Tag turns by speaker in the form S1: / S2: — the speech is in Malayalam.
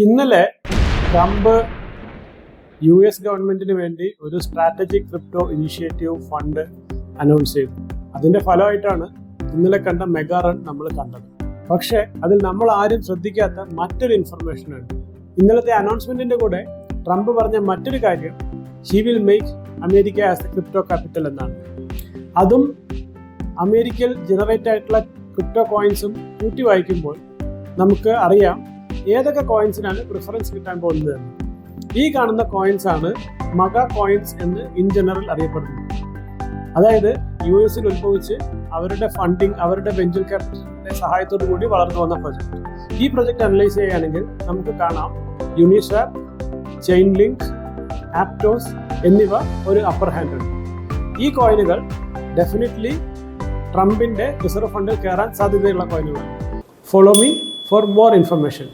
S1: ഇന്നലെ ട്രംപ് US ഗവൺമെന്റിന് വേണ്ടി ഒരു strategic crypto initiative fund announce ചെയ്തു. അതിന്റെ ഫലമായിട്ടാണ് ഇന്നലെ കണ്ട മെഗാ റൺ നമ്മൾ കണ്ടത്. പക്ഷേ അതിൽ നമ്മൾ ആരും ശ്രദ്ധിക്കാത്ത മറ്റൊരു ഇൻഫർമേഷൻ ഉണ്ട്. ഇന്നലത്തെ അനൗൺസ്മെന്റിന്റെ കൂടെ ട്രംപ് പറഞ്ഞ മറ്റൊരു കാര്യം he will make America as A crypto capital എന്നാണ്. അതും അമേരിക്കയിൽ ജനറേറ്റ് ആയിട്ടുള്ള ക്രിപ്റ്റോ കോയിൻസും കൂട്ടി വായിക്കുമ്പോൾ നമുക്ക് അറിയാം ഏതൊക്കെ കോയിൻസിനാണ് പ്രിഫറൻസ് കിട്ടാൻ പോകുന്നത് എന്ന്. ഈ കാണുന്ന കോയിൻസ് ആണ് മഗ കോയിൻസ് എന്ന് ഇൻ ജനറൽ അറിയപ്പെടുന്നത്. അതായത് US ഉത്ഭവിച്ച് അവരുടെ ഫണ്ടിങ്, അവരുടെ വെഞ്ചർ ക്യാപിറ്റലിന്റെ സഹായത്തോടു കൂടി വളർന്നു വന്ന പ്രൊജക്ട്. ഈ പ്രൊജക്ട് അനലൈസ് ചെയ്യുകയാണെങ്കിൽ നമുക്ക് കാണാം യൂണിസ്വാപ്പ്, ചെയിൻ ലിങ്ക്, ആപ്റ്റോസ് എന്നിവ ഒരു അപ്പർ ഹാൻഡ് ഉണ്ട്. ഈ കോയിനുകൾ ഡെഫിനറ്റ്ലി ട്രംപിന്റെ റിസർവ് ഫണ്ടിൽ കയറാൻ സാധ്യതയുള്ള കോയിനുകളാണ്. Follow me for more information.